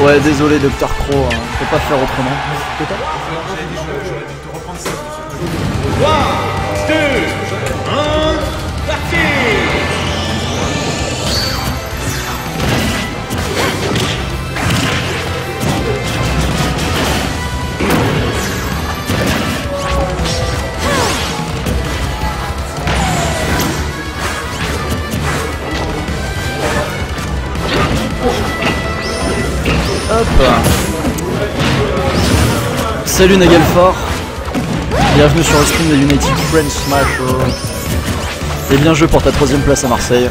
Ouais, désolé, Dr. Crow, on peut pas faire autrement. J'avais dit de reprendre ça. 3, 2, 1, parti! Hop. Salut Nagelfort. Bienvenue sur le stream de United French Smasher. Et bien joué pour ta 3ème place à Marseille.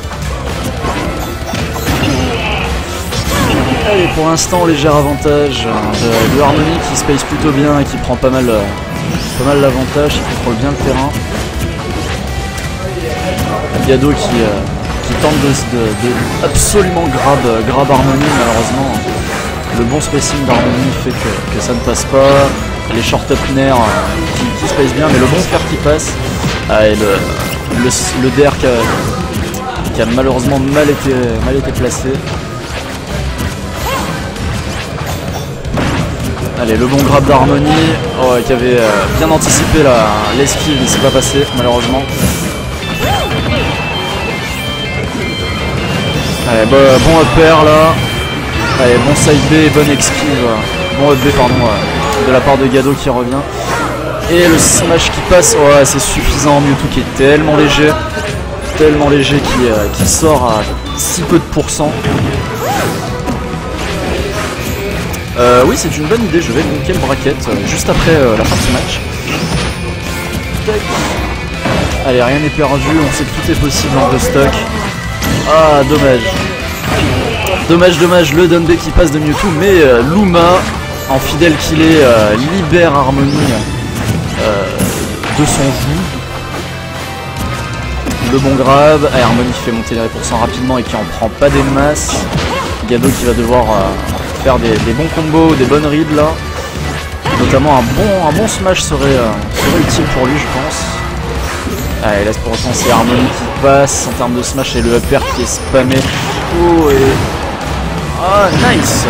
Allez, pour l'instant, léger avantage de Harmony qui space plutôt bien et qui prend pas mal l'avantage, qui contrôle bien le terrain. Gado qui tente de absolument grab Harmony, malheureusement. Le bon spacing d'Harmony fait que ça ne passe pas. Les short up nair qui space bien, mais le bon fer qui passe. Et le DR qui a malheureusement mal été placé. Allez, le bon grab d'Harmony qui avait bien anticipé l'esquive, mais c'est pas passé malheureusement. Allez, bon upper là. Allez, bon side B et bonne esquive. Bon up B pardon, de la part de Gado qui revient. Et le smash qui passe, ouais, c'est suffisant. Mewtwo qui est tellement léger qui sort à si peu de pourcents. Oui, c'est une bonne idée, je vais linker le bracket juste après la fin de ce match. Tac. Allez, rien n'est perdu, on sait que tout est possible en 2 stocks. Ah, dommage. Dommage, le down B qui passe de Mewtwo, mais Luma, en fidèle qu'il est, libère Harmony de son joug. Le bon grab, Harmony qui fait monter les pourcents rapidement et qui en prend pas des masses. Gado qui va devoir faire des bons combos, des bonnes reads là. Notamment un bon smash serait utile pour lui, je pense. Allez, là pour l'instant c'est Harmony qui passe en termes de smash et le upper qui est spammé. Oh, et... Ah, nice.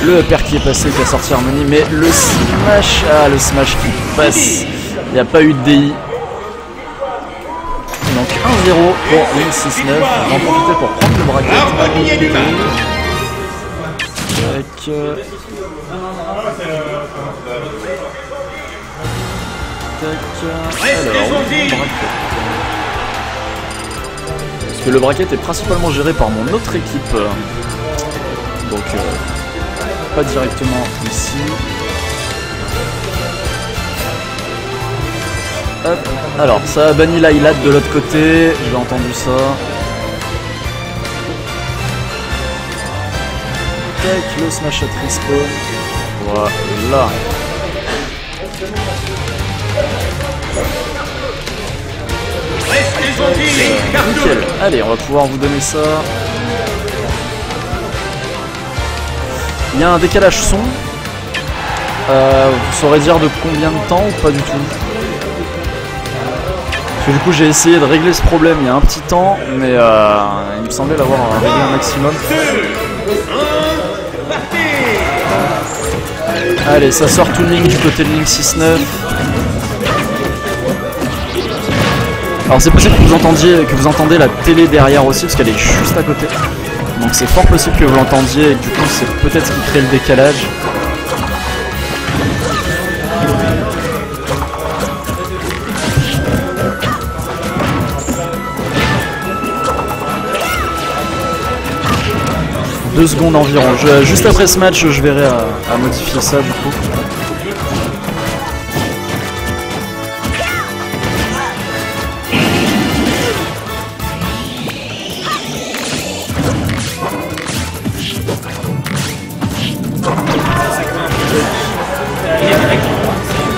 Le upper qui est passé, qui a sorti Harmony, mais le smash qui passe. Il n'y a pas eu de DI. Donc 1-0 pour Link 6-9. On va en profiter pour prendre le bracket. Parce que le bracket est principalement géré par mon autre équipe. Donc pas directement ici. Hop. Alors ça a banni l'Highlat de l'autre côté, j'ai entendu ça. Tac, le smash at respawn. Voilà. Nickel. Allez, on va pouvoir vous donner ça. Il y a un décalage son. Vous saurez dire de combien de temps ou pas du tout? Parce que du coup j'ai essayé de régler ce problème il y a un petit temps, mais il me semblait l'avoir réglé un maximum. Allez, ça sort tout Link du côté de Link 6-9. Alors c'est possible que vous entendez la télé derrière aussi, parce qu'elle est juste à côté. Donc c'est fort possible que vous l'entendiez et que du coup c'est peut-être ce qui crée le décalage. Deux secondes environ. Juste après ce match, je verrai à modifier ça du coup.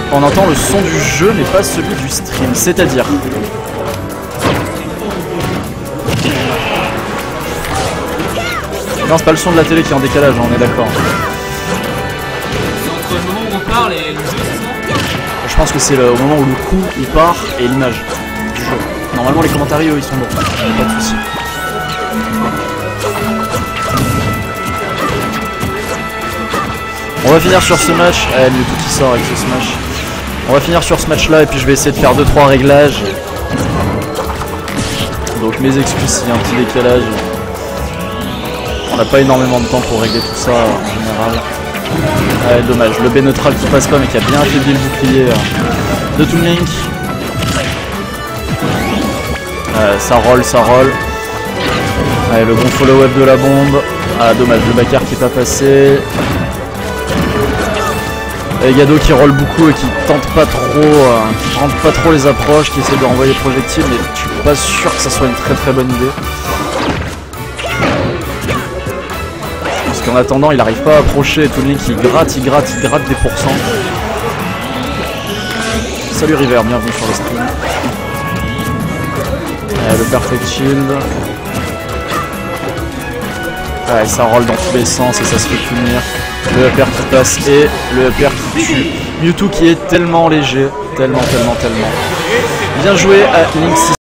On entend le son du jeu mais pas celui du stream, c'est-à-dire non, c'est pas le son de la télé qui est en décalage, on est d'accord. C'est entre le moment où on parle et le jeu, c'est ça? Je pense que c'est au moment où le coup il part et l'image du jeu. Normalement les commentaires eux ils sont bons, pas de soucis. On va finir sur ce match. Mewtwo qui sort avec ce smash. On va finir sur ce match là et puis je vais essayer de faire 2-3 réglages. Donc mes excuses s'il y a un petit décalage. On n'a pas énormément de temps pour régler tout ça en général. Dommage, le B neutral qui passe pas mais qui a bien affaibli le bouclier de Toon Link. Ça roll, ça roll. Allez, le bon follow-up de la bombe. Ah dommage, le backer qui est pas passé. Et Gado qui roll beaucoup et qui tente pas trop les approches, qui essaie de renvoyer le projectile, mais je suis pas sûr que ça soit une très bonne idée. Parce qu'en attendant il arrive pas à approcher et Toon Link il gratte des pourcents. Salut River, bienvenue sur le stream. Le perfect shield. Ouais, ça roll dans tous les sens et ça se fait punir. Le upper qui passe et le upper qui tue. Mewtwo qui est tellement léger, tellement. Bien joué à Link 6.